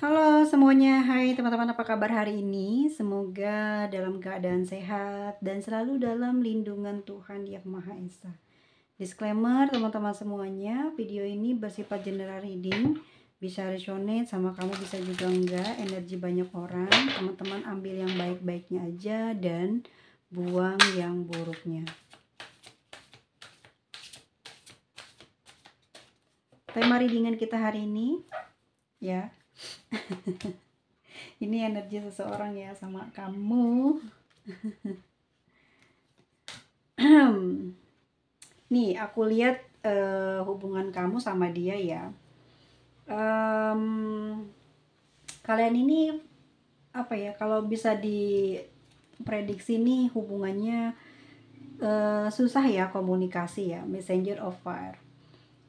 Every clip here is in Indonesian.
Halo semuanya, hai teman-teman, apa kabar hari ini? Semoga dalam keadaan sehat dan selalu dalam lindungan Tuhan Yang Maha Esa. Disclaimer teman-teman semuanya, video ini bersifat general reading, bisa resonate sama kamu, bisa juga enggak, energi banyak orang. Teman-teman ambil yang baik-baiknya aja dan buang yang buruknya. Tema readingan kita hari ini, ya. Ini energi seseorang ya sama kamu. Nih, aku lihat hubungan kamu sama dia ya. Kalian ini apa ya? Kalau bisa diprediksi nih hubungannya susah ya komunikasi ya, messenger of fire.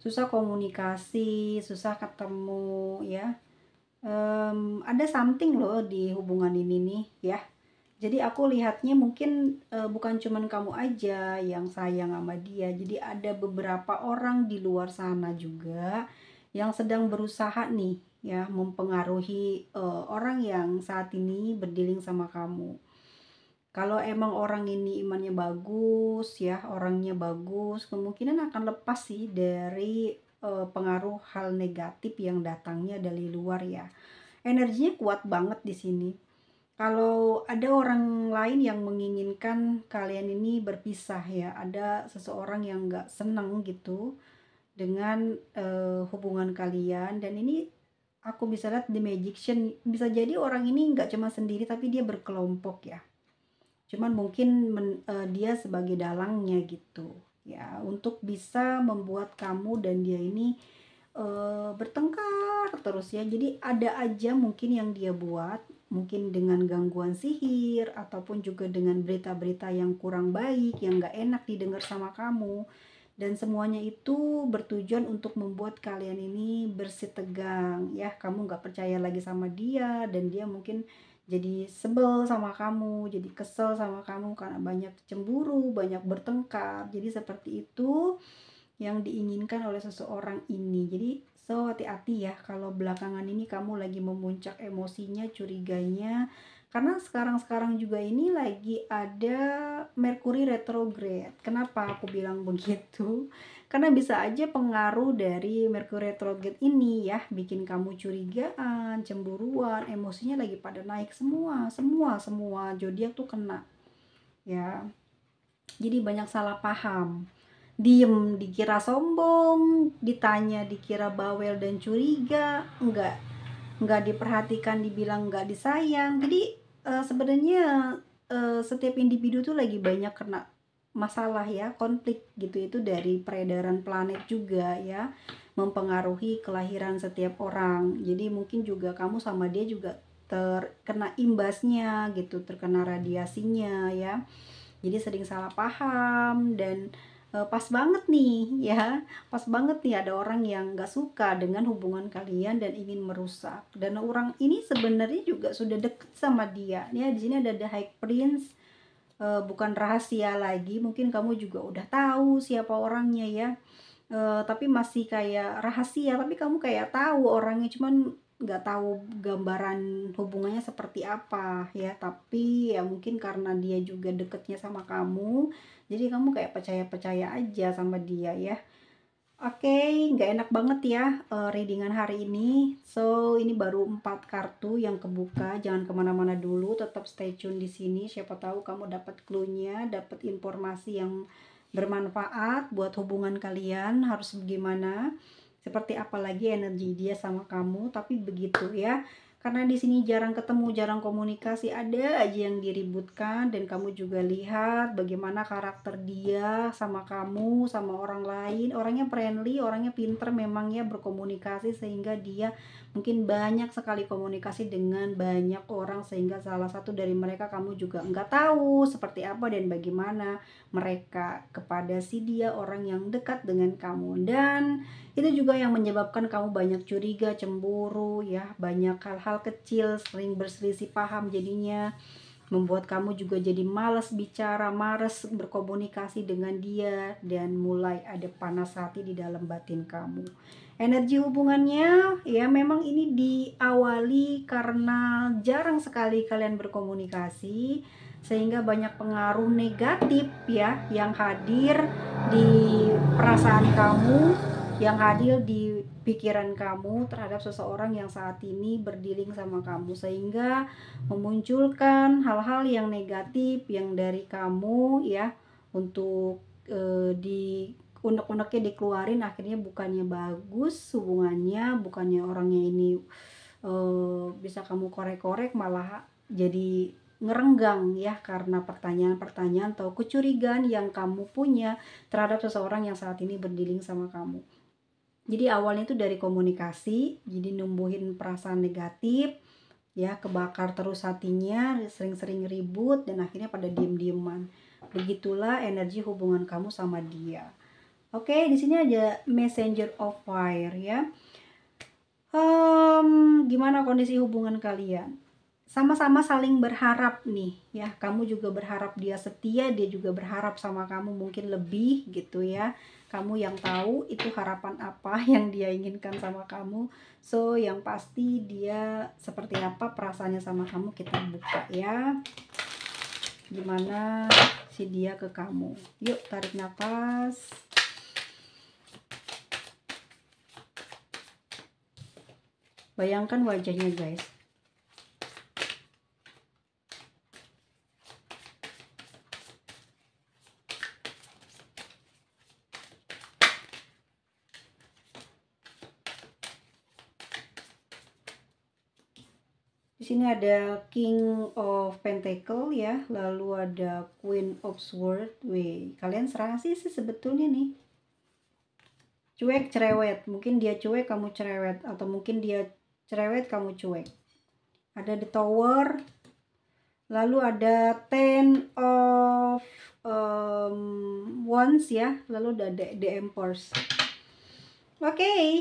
Susah komunikasi, susah ketemu ya. Ada something loh di hubungan ini nih ya. Jadi aku lihatnya mungkin bukan cuman kamu aja yang sayang sama dia. Jadi ada beberapa orang di luar sana juga yang sedang berusaha nih ya mempengaruhi orang yang saat ini berdealing sama kamu. Kalau emang orang ini imannya bagus ya, orangnya bagus, kemungkinan akan lepas sih dari pengaruh hal negatif yang datangnya dari luar ya. Energinya kuat banget di sini. Kalau ada orang lain yang menginginkan kalian ini berpisah ya, ada seseorang yang nggak seneng gitu dengan hubungan kalian, dan ini aku bisa lihat the magician, bisa jadi orang ini nggak cuma sendiri tapi dia berkelompok ya. Cuman mungkin dia sebagai dalangnya gitu ya, untuk bisa membuat kamu dan dia ini bertengkar terus ya. Jadi ada aja mungkin yang dia buat, mungkin dengan gangguan sihir ataupun juga dengan berita-berita yang kurang baik, yang gak enak didengar sama kamu. Dan semuanya itu bertujuan untuk membuat kalian ini bersitegang ya. Kamu gak percaya lagi sama dia, dan dia mungkin jadi sebel sama kamu, jadi kesel sama kamu karena banyak cemburu, banyak bertengkar. Jadi seperti itu yang diinginkan oleh seseorang ini. Jadi so hati-hati ya kalau belakangan ini kamu lagi memuncak emosinya, curiganya, karena sekarang juga ini lagi ada Merkuri retrograde. Kenapa aku bilang begitu? Karena bisa aja pengaruh dari Merkuri retrograde ini ya bikin kamu curigaan, cemburuan, emosinya lagi pada naik semua zodiak tuh kena ya. Jadi banyak salah paham, diem dikira sombong, ditanya dikira bawel dan curiga, nggak diperhatikan dibilang nggak disayang. Jadi sebenarnya setiap individu tuh lagi banyak kena masalah ya, konflik gitu. Itu dari peredaran planet juga ya, mempengaruhi kelahiran setiap orang. Jadi mungkin juga kamu sama dia juga terkena imbasnya gitu, terkena radiasinya ya. Jadi sering salah paham, dan pas banget nih ya, pas banget nih ada orang yang gak suka dengan hubungan kalian dan ingin merusak. Dan orang ini sebenarnya juga sudah deket sama dia ya. Di sini ada The High Prince, bukan rahasia lagi, mungkin kamu juga udah tahu siapa orangnya ya. Tapi masih kayak rahasia, tapi kamu kayak tahu orangnya, cuman nggak tahu gambaran hubungannya seperti apa ya. Tapi ya mungkin karena dia juga deketnya sama kamu, jadi kamu kayak percaya-percaya aja sama dia ya. Oke, nggak enak banget ya readingan hari ini. So ini baru 4 kartu yang kebuka, jangan kemana-mana dulu, tetap stay tune di sini. Siapa tahu kamu dapat clue-nya, dapat informasi yang bermanfaat buat hubungan kalian harus bagaimana, seperti apa lagi energi dia sama kamu. Tapi begitu ya, karena di sini jarang ketemu, jarang komunikasi, ada aja yang diributkan. Dan kamu juga lihat bagaimana karakter dia sama kamu, sama orang lain. Orangnya friendly, orangnya pinter memang ya berkomunikasi, sehingga dia mungkin banyak sekali komunikasi dengan banyak orang, sehingga salah satu dari mereka kamu juga nggak tahu seperti apa dan bagaimana mereka kepada si dia, orang yang dekat dengan kamu. Dan itu juga yang menyebabkan kamu banyak curiga, cemburu ya, banyak hal-hal kecil, sering berselisih paham, jadinya membuat kamu juga jadi malas bicara, malas berkomunikasi dengan dia, dan mulai ada panas hati di dalam batin kamu. Energi hubungannya ya memang ini diawali karena jarang sekali kalian berkomunikasi, sehingga banyak pengaruh negatif ya yang hadir di perasaan kamu, yang hadir di pikiran kamu terhadap seseorang yang saat ini berdealing sama kamu, sehingga memunculkan hal-hal yang negatif yang dari kamu ya untuk di unek-uneknya dikeluarin, akhirnya bukannya bagus hubungannya, bukannya orangnya ini bisa kamu korek-korek, malah jadi ngerenggang ya karena pertanyaan-pertanyaan atau kecurigaan yang kamu punya terhadap seseorang yang saat ini berdealing sama kamu. Jadi awalnya itu dari komunikasi, jadi numbuhin perasaan negatif ya, kebakar terus hatinya, sering-sering ribut, dan akhirnya pada diem-dieman. Begitulah energi hubungan kamu sama dia. Oke, di sini ada messenger of fire ya. Gimana kondisi hubungan kalian? Sama-sama saling berharap nih ya. Kamu juga berharap dia setia, dia juga berharap sama kamu mungkin lebih gitu ya. Kamu yang tahu itu harapan apa yang dia inginkan sama kamu. So yang pasti dia seperti apa perasaannya sama kamu, kita buka ya. Gimana si dia ke kamu? Yuk tarik nafas. Bayangkan wajahnya guys. Di sini ada King of Pentacle ya, lalu ada Queen of Swords. Wih, kalian serasi sih sebetulnya nih. Cuek cerewet, mungkin dia cuek kamu cerewet, atau mungkin dia cerewet kamu cuek. Ada The Tower, lalu ada Ten of Wands ya, lalu ada The Empress. Oke,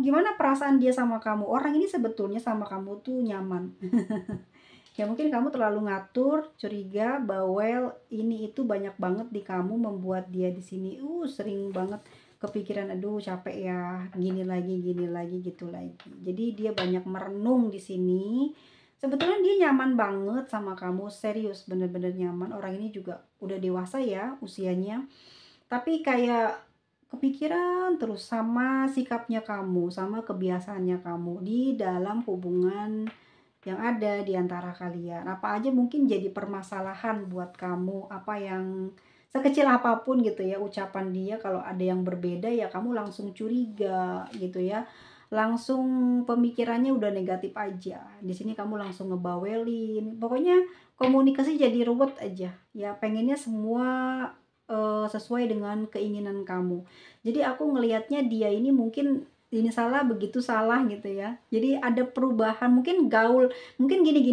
gimana perasaan dia sama kamu? Orang ini sebetulnya sama kamu tuh nyaman. Ya mungkin kamu terlalu ngatur, curiga, bawel, ini itu banyak banget di kamu, membuat dia di sini sering banget kepikiran, aduh capek ya, gini lagi gitu lagi. Jadi dia banyak merenung di sini. Sebetulnya dia nyaman banget sama kamu, serius, bener-bener nyaman. Orang ini juga udah dewasa ya usianya, tapi kayak kepikiran terus sama sikapnya kamu, sama kebiasaannya kamu di dalam hubungan yang ada di antara kalian. Apa aja mungkin jadi permasalahan buat kamu, apa yang sekecil apapun gitu ya ucapan dia, kalau ada yang berbeda ya kamu langsung curiga gitu ya. Langsung pemikirannya udah negatif aja. Di sini kamu langsung ngebawelin. Pokoknya komunikasi jadi ruwet aja. Ya pengennya semua sesuai dengan keinginan kamu. Jadi aku ngelihatnya dia ini mungkin ini salah, begitu salah gitu ya. Jadi ada perubahan, mungkin gaul, mungkin gini.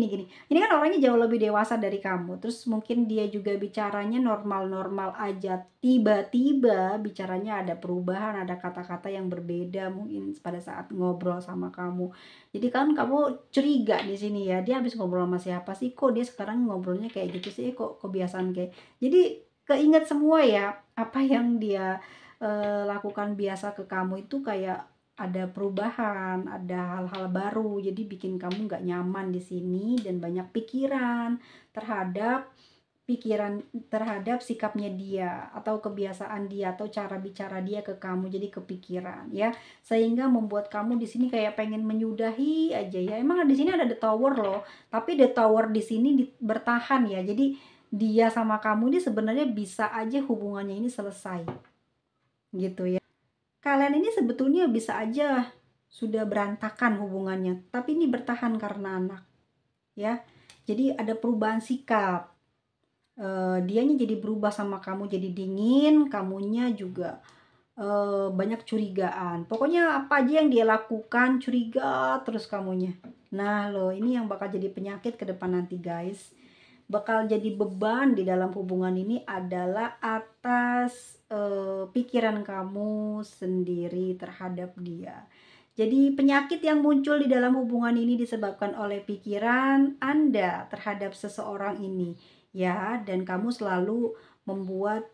Ini kan orangnya jauh lebih dewasa dari kamu. Terus mungkin dia juga bicaranya normal-normal aja. Tiba-tiba bicaranya ada perubahan, ada kata-kata yang berbeda mungkin pada saat ngobrol sama kamu. Jadi kan kamu curiga di sini ya. Dia habis ngobrol sama siapa sih? Kok dia sekarang ngobrolnya kayak gitu sih? Kok kebiasaan kayak. Jadi keinget semua ya apa yang dia lakukan biasa ke kamu itu, kayak ada perubahan, ada hal-hal baru, jadi bikin kamu nggak nyaman di sini dan banyak pikiran terhadap sikapnya dia atau kebiasaan dia atau cara bicara dia ke kamu, jadi kepikiran ya, sehingga membuat kamu di sini kayak pengen menyudahi aja ya. Emang di sini ada The Tower loh, tapi The Tower di sini bertahan ya, jadi dia sama kamu ini sebenarnya bisa aja hubungannya ini selesai gitu ya. Kalian ini sebetulnya bisa aja sudah berantakan hubungannya, tapi ini bertahan karena anak ya. Jadi ada perubahan sikap, dianya jadi berubah sama kamu, jadi dingin, kamunya juga banyak curigaan. Pokoknya apa aja yang dia lakukan curiga terus kamunya. Nah loh, ini yang bakal jadi penyakit ke depan nanti guys. Bakal jadi beban di dalam hubungan ini adalah atas pikiran kamu sendiri terhadap dia. Jadi penyakit yang muncul di dalam hubungan ini disebabkan oleh pikiran Anda terhadap seseorang ini ya, dan kamu selalu membuat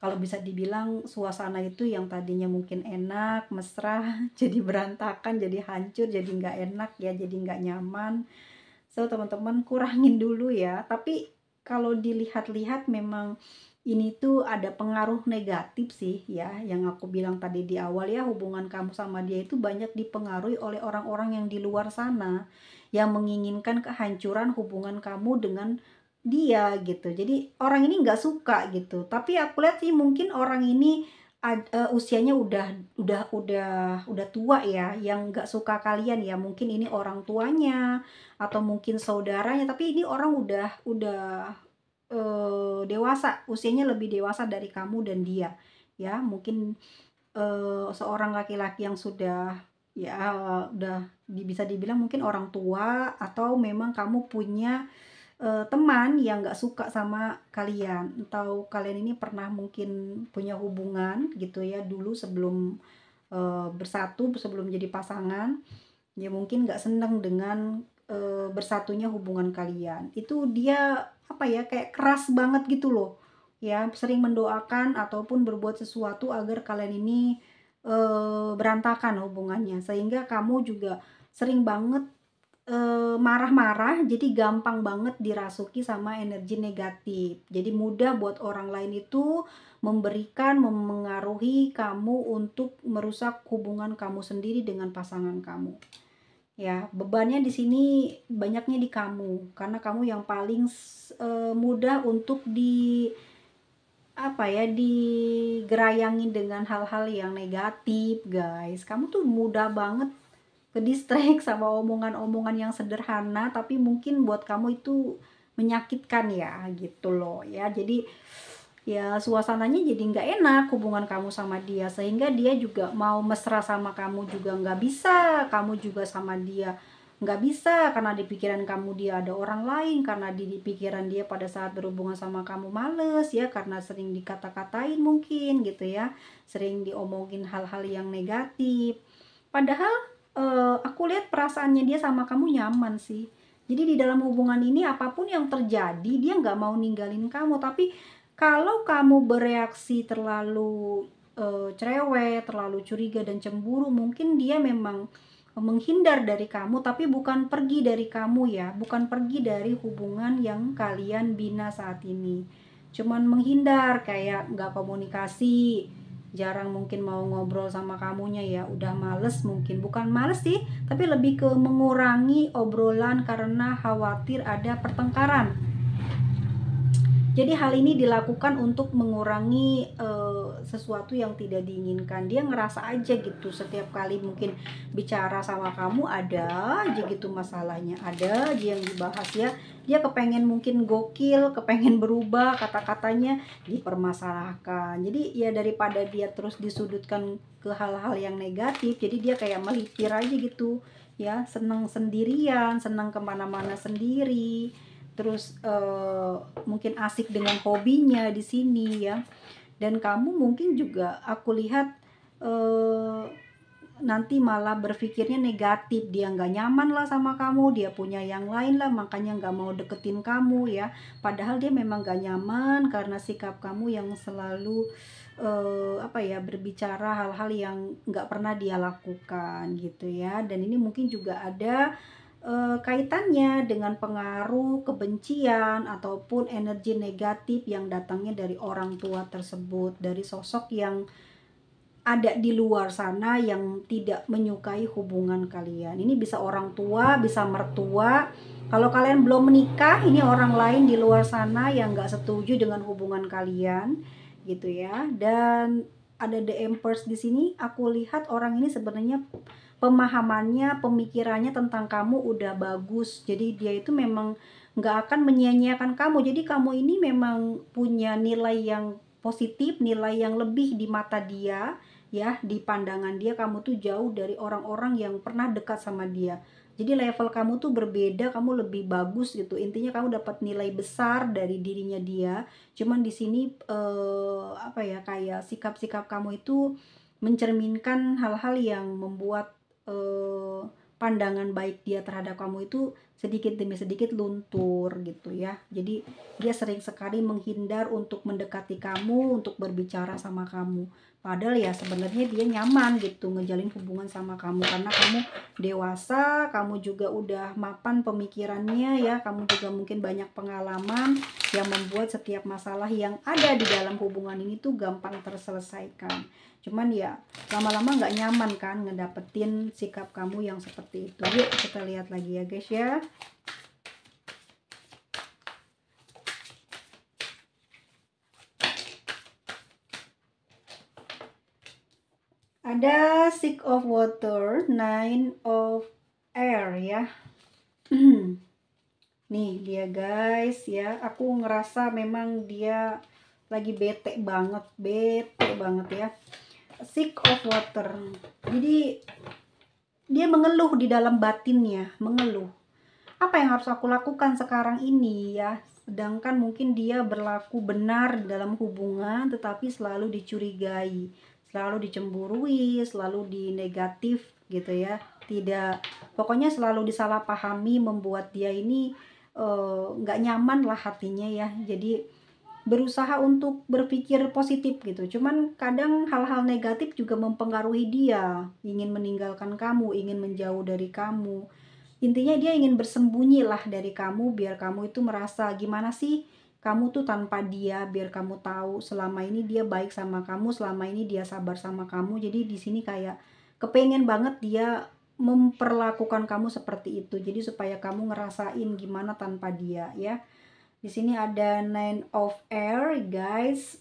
kalau bisa dibilang suasana itu yang tadinya mungkin enak, mesra, jadi berantakan, jadi hancur, jadi nggak enak ya, jadi nggak nyaman. So, teman-teman kurangin dulu ya. Tapi kalau dilihat-lihat memang ini tuh ada pengaruh negatif sih ya, yang aku bilang tadi di awal ya, hubungan kamu sama dia itu banyak dipengaruhi oleh orang-orang yang di luar sana, yang menginginkan kehancuran hubungan kamu dengan dia gitu. Jadi orang ini nggak suka gitu. Tapi aku lihat sih mungkin orang ini usianya udah tua ya, yang nggak suka kalian ya. Mungkin ini orang tuanya atau mungkin saudaranya, tapi ini orang udah dewasa, usianya lebih dewasa dari kamu dan dia ya. Mungkin seorang laki-laki yang sudah ya udah bisa dibilang mungkin orang tua, atau memang kamu punya teman yang nggak suka sama kalian, atau kalian ini pernah mungkin punya hubungan gitu ya dulu sebelum bersatu, sebelum jadi pasangan. Dia mungkin nggak seneng dengan bersatunya hubungan kalian. Itu dia apa ya, kayak keras banget gitu loh. Ya, sering mendoakan ataupun berbuat sesuatu agar kalian ini berantakan hubungannya. Sehingga kamu juga sering banget marah-marah, jadi gampang banget dirasuki sama energi negatif. Jadi mudah buat orang lain itu memberikan, memengaruhi kamu untuk merusak hubungan kamu sendiri dengan pasangan kamu. Ya, bebannya di sini banyaknya di kamu, karena kamu yang paling mudah untuk apa ya, digerayangin dengan hal-hal yang negatif, guys. Kamu tuh mudah banget ke distract sama omongan-omongan yang sederhana, tapi mungkin buat kamu itu menyakitkan ya, gitu loh ya. Jadi ya suasananya jadi nggak enak hubungan kamu sama dia, sehingga dia juga mau mesra sama kamu juga nggak bisa, kamu juga sama dia nggak bisa, karena di pikiran kamu dia ada orang lain, karena di pikiran dia pada saat berhubungan sama kamu males ya, karena sering dikata-katain mungkin gitu ya, sering diomongin hal-hal yang negatif. Padahal aku lihat perasaannya dia sama kamu nyaman sih. Jadi di dalam hubungan ini apapun yang terjadi dia nggak mau ninggalin kamu. Tapi kalau kamu bereaksi terlalu cerewet, terlalu curiga dan cemburu, mungkin dia memang menghindar dari kamu, tapi bukan pergi dari kamu ya, bukan pergi dari hubungan yang kalian bina saat ini. Cuman menghindar, kayak nggak komunikasi, jarang mungkin mau ngobrol sama kamunya ya, udah males, mungkin bukan males sih, tapi lebih ke mengurangi obrolan karena khawatir ada pertengkaran. Jadi hal ini dilakukan untuk mengurangi sesuatu yang tidak diinginkan. Dia ngerasa aja gitu, setiap kali mungkin bicara sama kamu ada aja gitu masalahnya, ada aja yang dibahas ya. Dia kepengen mungkin gokil, kepengen berubah, kata-katanya dipermasalahkan. Jadi ya daripada dia terus disudutkan ke hal-hal yang negatif, jadi dia kayak melipir aja gitu ya, seneng sendirian, seneng kemana-mana sendiri, terus mungkin asik dengan hobinya di sini ya. Dan kamu mungkin juga aku lihat nanti malah berpikirnya negatif, dia nggak nyaman lah sama kamu, dia punya yang lain lah, makanya nggak mau deketin kamu ya. Padahal dia memang nggak nyaman karena sikap kamu yang selalu apa ya, berbicara hal-hal yang nggak pernah dia lakukan gitu ya. Dan ini mungkin juga ada kaitannya dengan pengaruh kebencian ataupun energi negatif yang datangnya dari orang tua tersebut, dari sosok yang ada di luar sana yang tidak menyukai hubungan kalian. Ini bisa orang tua, bisa mertua. Kalau kalian belum menikah, ini orang lain di luar sana yang nggak setuju dengan hubungan kalian, gitu ya. Dan ada the Empress di sini. Aku lihat orang ini sebenarnya pemahamannya, pemikirannya tentang kamu udah bagus. Jadi dia itu memang nggak akan menyia-nyiakan kamu. Jadi kamu ini memang punya nilai yang positif, nilai yang lebih di mata dia ya. Di pandangan dia kamu tuh jauh dari orang-orang yang pernah dekat sama dia. Jadi level kamu tuh berbeda, kamu lebih bagus gitu. Intinya kamu dapat nilai besar dari dirinya dia. Cuman di sini apa ya, kayak sikap-sikap kamu itu mencerminkan hal-hal yang membuat pandangan baik dia terhadap kamu itu sedikit demi sedikit luntur gitu ya. Jadi dia sering sekali menghindar untuk mendekati kamu, untuk berbicara sama kamu. Padahal ya sebenarnya dia nyaman gitu ngejalin hubungan sama kamu, karena kamu dewasa, kamu juga udah mapan pemikirannya ya, kamu juga mungkin banyak pengalaman yang membuat setiap masalah yang ada di dalam hubungan ini tuh gampang terselesaikan. Cuman ya lama-lama nggak nyaman kan ngedapetin sikap kamu yang seperti itu. Yuk kita lihat lagi ya guys ya. Ada Six of Water, Nine of Air ya. Nih dia guys ya, aku ngerasa memang dia lagi bete banget ya. Six of Water, jadi dia mengeluh di dalam batinnya, mengeluh. Apa yang harus aku lakukan sekarang ini ya? Sedangkan mungkin dia berlaku benar dalam hubungan, tetapi selalu dicurigai, selalu dicemburui, selalu dinegatif gitu ya. Tidak, pokoknya selalu disalahpahami, membuat dia ini nggak nyaman lah hatinya ya. Jadi berusaha untuk berpikir positif gitu, cuman kadang hal-hal negatif juga mempengaruhi dia, ingin meninggalkan kamu, ingin menjauh dari kamu. Intinya dia ingin bersembunyi lah dari kamu, biar kamu itu merasa gimana sih kamu tuh tanpa dia, biar kamu tahu selama ini dia baik sama kamu, selama ini dia sabar sama kamu. Jadi di sini kayak kepengen banget dia memperlakukan kamu seperti itu, jadi supaya kamu ngerasain gimana tanpa dia ya. Di sini ada Nine of Air, guys.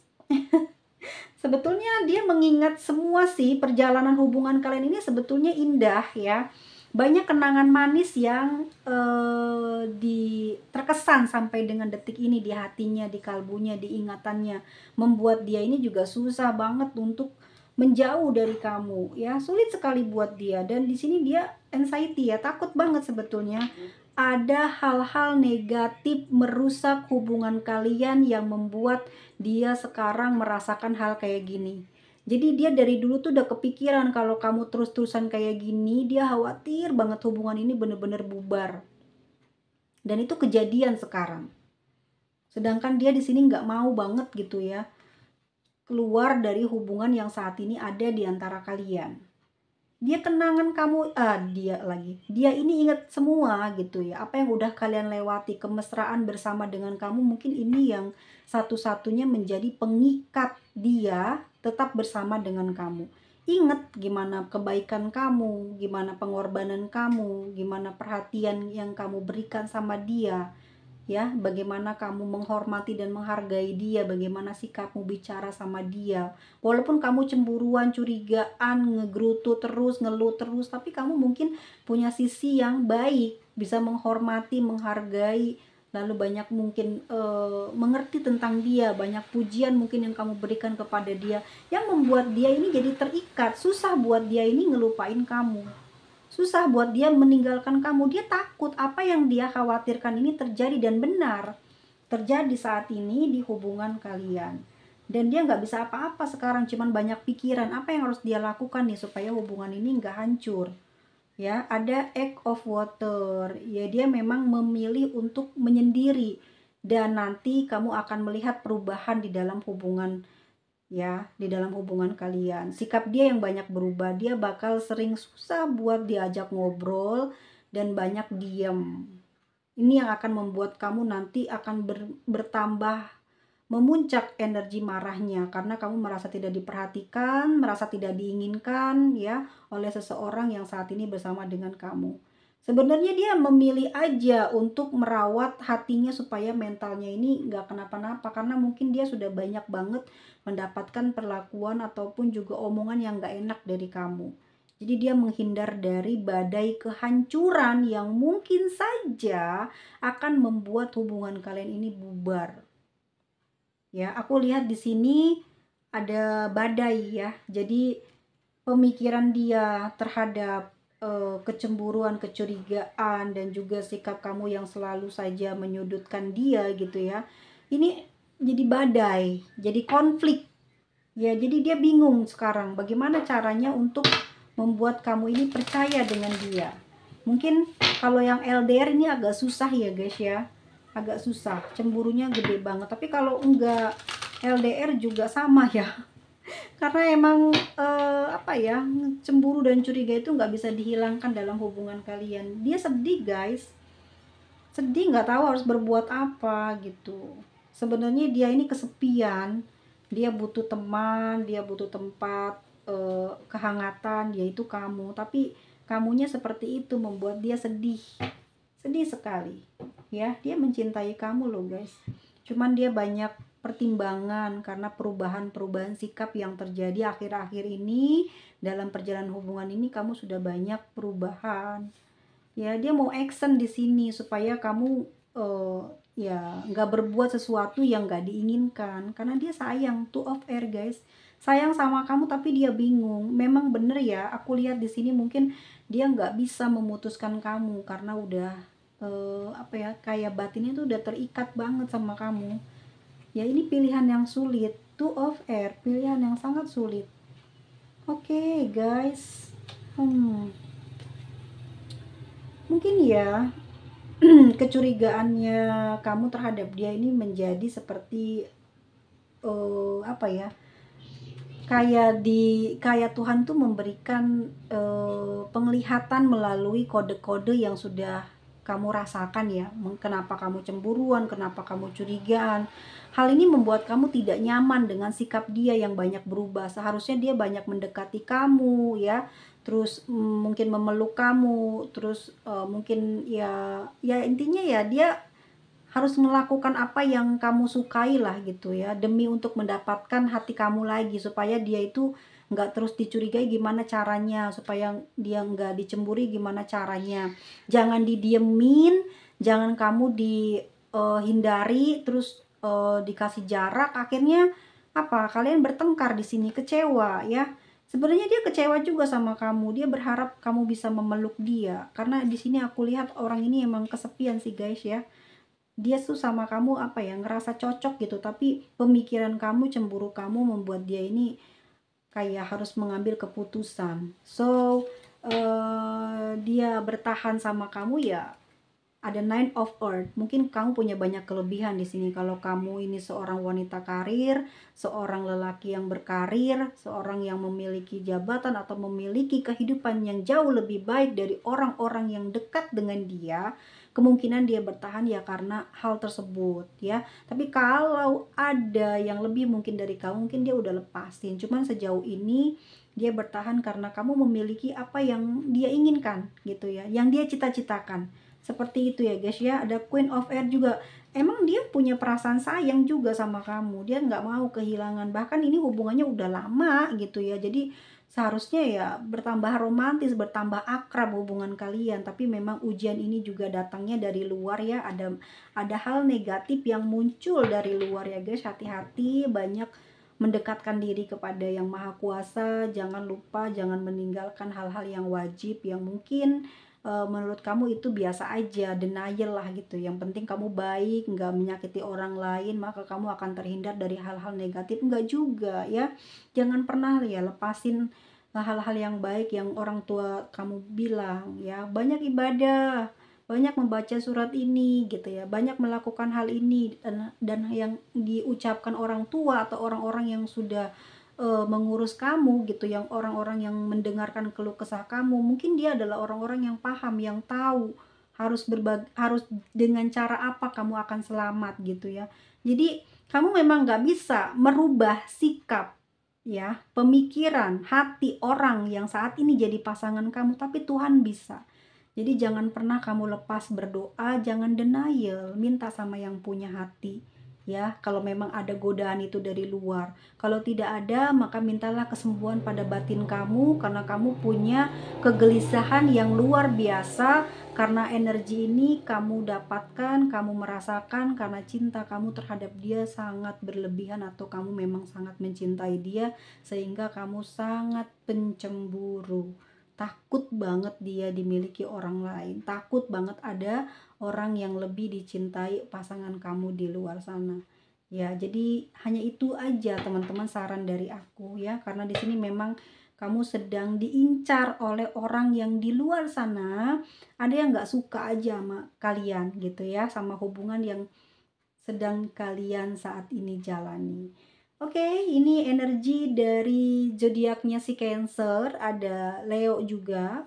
Sebetulnya dia mengingat semua sih, perjalanan hubungan kalian ini sebetulnya indah ya. Banyak kenangan manis yang terkesan sampai dengan detik ini di hatinya, di kalbunya, di ingatannya. Membuat dia ini juga susah banget untuk menjauh dari kamu ya, sulit sekali buat dia. Dan di sini dia anxiety ya, takut banget sebetulnya ada hal-hal negatif merusak hubungan kalian yang membuat dia sekarang merasakan hal kayak gini. Jadi dia dari dulu tuh udah kepikiran kalau kamu terus-terusan kayak gini, dia khawatir banget hubungan ini bener-bener bubar. Dan itu kejadian sekarang. Sedangkan dia di sini nggak mau banget gitu ya keluar dari hubungan yang saat ini ada di antara kalian. Dia kenangan kamu, dia ini ingat semua gitu ya, apa yang udah kalian lewati, kemesraan bersama dengan kamu, mungkin ini yang satu-satunya menjadi pengikat dia tetap bersama dengan kamu. Ingat gimana kebaikan kamu, gimana pengorbanan kamu, gimana perhatian yang kamu berikan sama dia ya, bagaimana kamu menghormati dan menghargai dia, bagaimana sikapmu bicara sama dia. Walaupun kamu cemburuan, curigaan, ngegerutu terus, ngeluh terus, tapi kamu mungkin punya sisi yang baik, bisa menghormati, menghargai, lalu banyak mungkin mengerti tentang dia, banyak pujian mungkin yang kamu berikan kepada dia, yang membuat dia ini jadi terikat. Susah buat dia ini ngelupain kamu, susah buat dia meninggalkan kamu. Dia takut apa yang dia khawatirkan ini terjadi dan benar terjadi saat ini di hubungan kalian. Dan dia nggak bisa apa-apa sekarang, cuman banyak pikiran apa yang harus dia lakukan nih supaya hubungan ini nggak hancur ya. Ada Eight of Water ya, dia memang memilih untuk menyendiri, dan nanti kamu akan melihat perubahan di dalam hubungan ya, di dalam hubungan kalian. Sikap dia yang banyak berubah, dia bakal sering susah buat diajak ngobrol dan banyak diam. Ini yang akan membuat kamu nanti akan bertambah memuncak energi marahnya, karena kamu merasa tidak diperhatikan, merasa tidak diinginkan ya oleh seseorang yang saat ini bersama dengan kamu. Sebenarnya dia memilih aja untuk merawat hatinya supaya mentalnya ini nggak kenapa-napa, karena mungkin dia sudah banyak banget mendapatkan perlakuan ataupun juga omongan yang nggak enak dari kamu. Jadi dia menghindar dari badai kehancuran yang mungkin saja akan membuat hubungan kalian ini bubar. Ya, aku lihat di sini ada badai ya. Jadi pemikiran dia terhadap kecemburuan, kecurigaan, dan juga sikap kamu yang selalu saja menyudutkan dia gitu ya, ini jadi badai, jadi konflik ya. Jadi dia bingung sekarang bagaimana caranya untuk membuat kamu ini percaya dengan dia. Mungkin kalau yang LDR ini agak susah ya guys ya, agak susah, cemburunya gede banget. Tapi kalau enggak LDR juga sama ya, karena emang apa ya, cemburu dan curiga itu nggak bisa dihilangkan dalam hubungan kalian. Dia sedih guys, sedih nggak tahu harus berbuat apa gitu. Sebenarnya dia ini kesepian, dia butuh teman, dia butuh tempat kehangatan, yaitu kamu. Tapi kamunya seperti itu membuat dia sedih, sedih sekali ya. Dia mencintai kamu loh guys, cuman dia banyak pertimbangan karena perubahan-perubahan sikap yang terjadi akhir-akhir ini. Dalam perjalanan hubungan ini kamu sudah banyak perubahan ya. Dia mau action di sini supaya kamu eh, ya nggak berbuat sesuatu yang nggak diinginkan, karena dia sayang. Two of air guys, sayang sama kamu tapi dia bingung. Memang bener ya, aku lihat di sini mungkin dia nggak bisa memutuskan kamu karena udah apa ya, kayak batinnya tuh udah terikat banget sama kamu ya. Ini pilihan yang sulit. Two of air, pilihan yang sangat sulit. Oke guys, mungkin ya kecurigaannya kamu terhadap dia ini menjadi seperti apa ya, kayak Tuhan tuh memberikan penglihatan melalui kode-kode yang sudah kamu rasakan ya. Kenapa kamu cemburuan, kenapa kamu curigaan. Hal ini membuat kamu tidak nyaman dengan sikap dia yang banyak berubah. Seharusnya dia banyak mendekati kamu ya, terus mungkin memeluk kamu, terus mungkin ya intinya ya dia harus melakukan apa yang kamu sukai lah gitu ya, demi untuk mendapatkan hati kamu lagi, supaya dia itu nggak terus dicurigai. Gimana caranya supaya dia nggak dicemburi, gimana caranya, jangan didiemin, jangan kamu dihindari, terus dikasih jarak. Akhirnya apa, kalian bertengkar di sini, kecewa ya. Sebenarnya dia kecewa juga sama kamu, dia berharap kamu bisa memeluk dia, karena di sini aku lihat orang ini emang kesepian sih guys ya. Dia tuh sama kamu apa ya, ngerasa cocok gitu, tapi pemikiran kamu, cemburu kamu membuat dia ini kayak harus mengambil keputusan. So dia bertahan sama kamu ya. Ada Nine of Earth, mungkin kamu punya banyak kelebihan di sini. Kalau kamu ini seorang wanita karir, seorang lelaki yang berkarir, seorang yang memiliki jabatan atau memiliki kehidupan yang jauh lebih baik dari orang-orang yang dekat dengan dia, kemungkinan dia bertahan ya karena hal tersebut ya. Tapi kalau ada yang lebih mungkin dari kamu, mungkin dia udah lepasin. Cuman sejauh ini dia bertahan karena kamu memiliki apa yang dia inginkan gitu ya, yang dia cita-citakan. Seperti itu ya guys ya. Ada Queen of Air juga, emang dia punya perasaan sayang juga sama kamu, dia nggak mau kehilangan. Bahkan ini hubungannya udah lama gitu ya, jadi seharusnya ya bertambah romantis, bertambah akrab hubungan kalian. Tapi memang ujian ini juga datangnya dari luar ya. Ada hal negatif yang muncul dari luar ya guys. Hati-hati, banyak mendekatkan diri kepada yang maha kuasa. Jangan lupa, jangan meninggalkan hal-hal yang wajib yang mungkin menurut kamu itu biasa aja, denial lah gitu. Yang penting kamu baik, nggak menyakiti orang lain, maka kamu akan terhindar dari hal-hal negatif. Nggak juga ya, jangan pernah ya lepasin hal-hal yang baik yang orang tua kamu bilang ya. Banyak ibadah, banyak membaca surat ini gitu ya, banyak melakukan hal ini. Dan yang diucapkan orang tua atau orang-orang yang sudah mengurus kamu gitu, yang orang-orang yang mendengarkan keluh kesah kamu, mungkin dia adalah orang-orang yang paham, yang tahu harus dengan cara apa kamu akan selamat gitu ya. Jadi kamu memang nggak bisa merubah sikap ya, pemikiran, hati orang yang saat ini jadi pasangan kamu, tapi Tuhan bisa. Jadi jangan pernah kamu lepas berdoa, jangan denial, minta sama yang punya hati ya. Kalau memang ada godaan itu dari luar, kalau tidak ada, maka mintalah kesembuhan pada batin kamu, karena kamu punya kegelisahan yang luar biasa. Karena energi ini kamu dapatkan, kamu merasakan karena cinta kamu terhadap dia sangat berlebihan, atau kamu memang sangat mencintai dia sehingga kamu sangat pencemburu. Takut banget dia dimiliki orang lain, takut banget ada orang yang lebih dicintai pasangan kamu di luar sana. Ya, jadi hanya itu aja teman-teman saran dari aku ya, karena di sini memang kamu sedang diincar oleh orang yang di luar sana, ada yang nggak suka aja sama kalian gitu ya, sama hubungan yang sedang kalian saat ini jalani. Oke, ini energi dari zodiaknya si Cancer, ada Leo juga,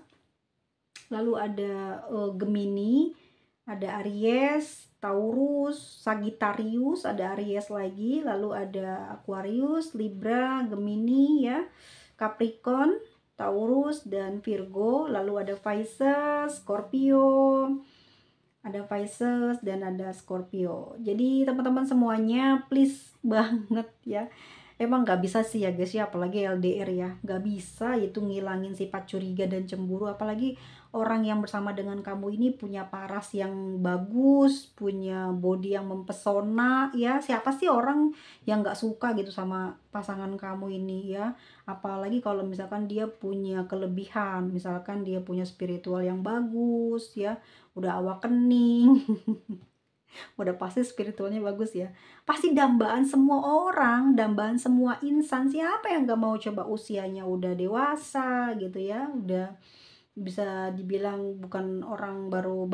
lalu ada Gemini, ada Aries, Taurus, Sagittarius, ada Aries lagi, lalu ada Aquarius, Libra, Gemini ya, Capricorn, Taurus, dan Virgo, lalu ada Pisces, Scorpio, ada Pisces dan ada Scorpio. Jadi teman-teman semuanya please banget ya, emang nggak bisa sih ya guys ya, apalagi LDR ya, nggak bisa itu ngilangin sifat curiga dan cemburu. Apalagi orang yang bersama dengan kamu ini punya paras yang bagus, punya body yang mempesona ya. Siapa sih orang yang nggak suka gitu sama pasangan kamu ini ya, apalagi kalau misalkan dia punya kelebihan, misalkan dia punya spiritual yang bagus ya, udah awakening udah pasti spiritualnya bagus ya, pasti dambaan semua orang, dambaan semua insan. Siapa yang gak mau coba, usianya udah dewasa gitu ya, udah bisa dibilang bukan orang baru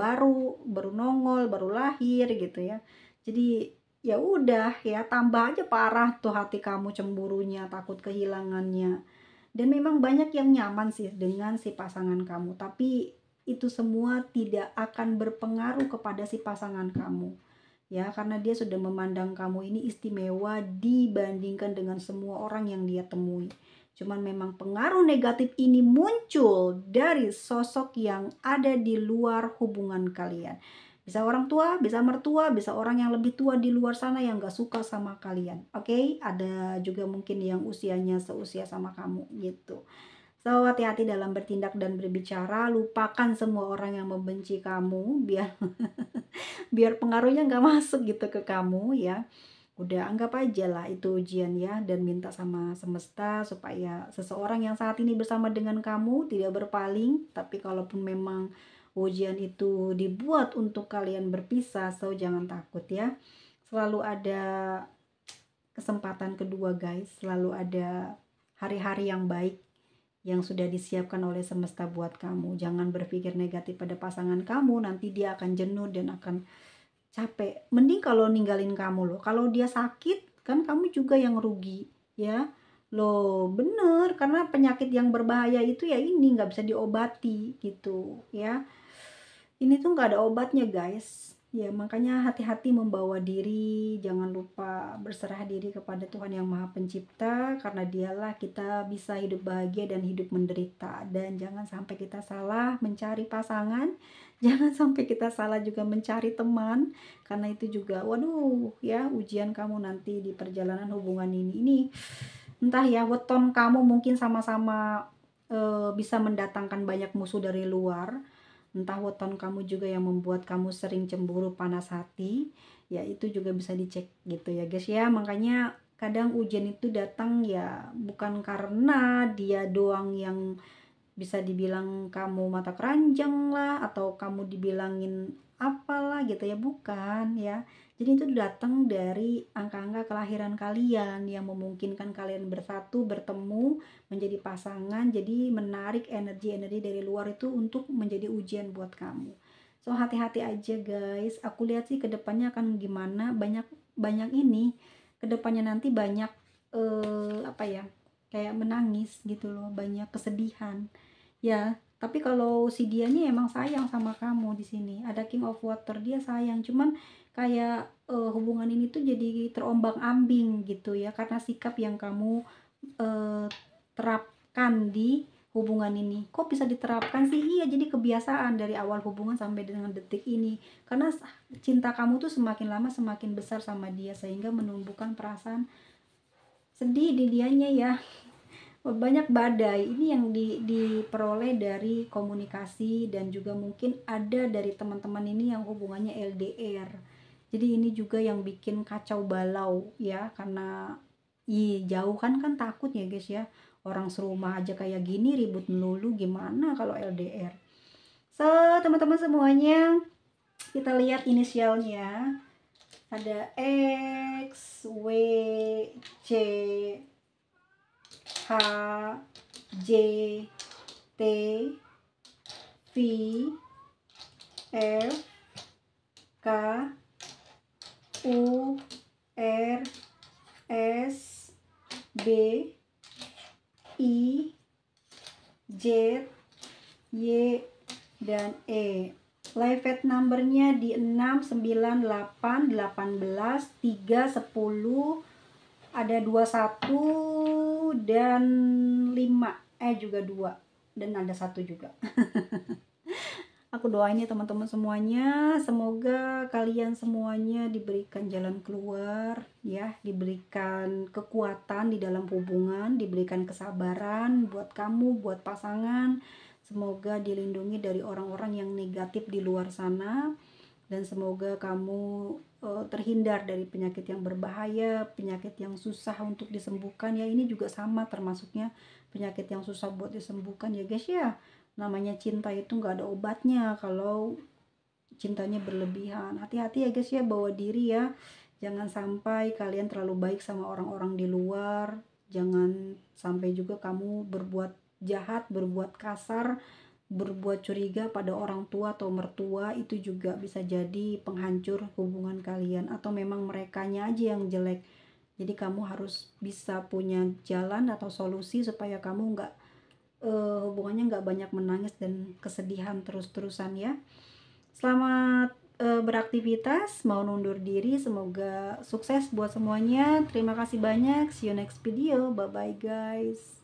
nongol, baru lahir gitu ya. Jadi ya udah ya, tambah aja parah tuh hati kamu cemburunya, takut kehilangannya. Dan memang banyak yang nyaman sih dengan si pasangan kamu, tapi itu semua tidak akan berpengaruh kepada si pasangan kamu ya, karena dia sudah memandang kamu ini istimewa dibandingkan dengan semua orang yang dia temui. Cuman memang pengaruh negatif ini muncul dari sosok yang ada di luar hubungan kalian. Bisa orang tua, bisa mertua, bisa orang yang lebih tua di luar sana yang gak suka sama kalian. Oke, ada juga mungkin yang usianya seusia sama kamu gitu. So, hati-hati dalam bertindak dan berbicara, lupakan semua orang yang membenci kamu, biar pengaruhnya nggak masuk gitu ke kamu ya. Udah anggap aja lah itu ujian ya, dan minta sama semesta supaya seseorang yang saat ini bersama dengan kamu tidak berpaling. Tapi kalaupun memang ujian itu dibuat untuk kalian berpisah, so jangan takut ya. Selalu ada kesempatan kedua guys, selalu ada hari-hari yang baik yang sudah disiapkan oleh semesta buat kamu. Jangan berpikir negatif pada pasangan kamu, nanti dia akan jenuh dan akan capek. Mending kalau ninggalin kamu loh, kalau dia sakit kan kamu juga yang rugi ya loh. Bener, karena penyakit yang berbahaya itu ya ini nggak bisa diobati gitu ya, ini tuh nggak ada obatnya guys ya. Makanya hati-hati membawa diri, jangan lupa berserah diri kepada Tuhan yang Maha Pencipta, karena dialah kita bisa hidup bahagia dan hidup menderita. Dan jangan sampai kita salah mencari pasangan, jangan sampai kita salah juga mencari teman, karena itu juga waduh ya, ujian kamu nanti di perjalanan hubungan ini entah ya, weton kamu mungkin sama-sama bisa mendatangkan banyak musuh dari luar, entah weton kamu juga yang membuat kamu sering cemburu, panas hati ya, itu juga bisa dicek gitu ya guys ya. Makanya kadang ujian itu datang ya bukan karena dia doang yang bisa dibilang kamu mata keranjang lah, atau kamu dibilangin apalah gitu ya, bukan ya. Jadi itu datang dari angka-angka kelahiran kalian yang memungkinkan kalian bersatu, bertemu, menjadi pasangan. Jadi menarik energi-energi dari luar itu untuk menjadi ujian buat kamu. So hati-hati aja guys. Aku lihat sih kedepannya akan gimana, banyak ini kedepannya nanti banyak apa ya, kayak menangis gitu loh, banyak kesedihan ya. Tapi kalau si dianya emang sayang sama kamu, di sini ada King of Water, dia sayang, cuman kayak hubungan ini tuh jadi terombang-ambing gitu ya, karena sikap yang kamu terapkan di hubungan ini. Kok bisa diterapkan sih? Iya, jadi kebiasaan dari awal hubungan sampai dengan detik ini, karena cinta kamu tuh semakin lama semakin besar sama dia, sehingga menumbuhkan perasaan sedih di dianya ya. Banyak badai ini yang diperoleh dari komunikasi, dan juga mungkin ada dari teman-teman ini yang hubungannya LDR. Jadi ini juga yang bikin kacau balau ya, karena jauh kan takut ya guys ya, orang serumah aja kayak gini ribut melulu, gimana kalau LDR. So teman-teman semuanya, kita lihat inisialnya, ada X, W, C, H, J, T, V, F, K, U, R, S, B, I, Z, Y, dan E. Live fat numbernya di 6, 9, 8, 18, 3, 10, ada 21 dan 5, juga 2, dan ada 1 juga. Aku doain ya teman-teman semuanya, semoga kalian semuanya diberikan jalan keluar ya, diberikan kekuatan di dalam hubungan, diberikan kesabaran buat kamu, buat pasangan. Semoga dilindungi dari orang-orang yang negatif di luar sana, dan semoga kamu terhindar dari penyakit yang berbahaya, penyakit yang susah untuk disembuhkan ya. Ini juga sama termasuknya penyakit yang susah buat disembuhkan ya guys ya. Namanya cinta itu nggak ada obatnya kalau cintanya berlebihan. Hati-hati ya guys ya, bawa diri ya. Jangan sampai kalian terlalu baik sama orang-orang di luar. Jangan sampai juga kamu berbuat jahat, berbuat kasar, berbuat curiga pada orang tua atau mertua. Itu juga bisa jadi penghancur hubungan kalian, atau memang merekanya aja yang jelek. Jadi kamu harus bisa punya jalan atau solusi supaya kamu nggak hubungannya nggak banyak menangis dan kesedihan terus-terusan ya. Selamat beraktivitas, mau undur diri, semoga sukses buat semuanya. Terima kasih banyak, see you next video, bye bye guys.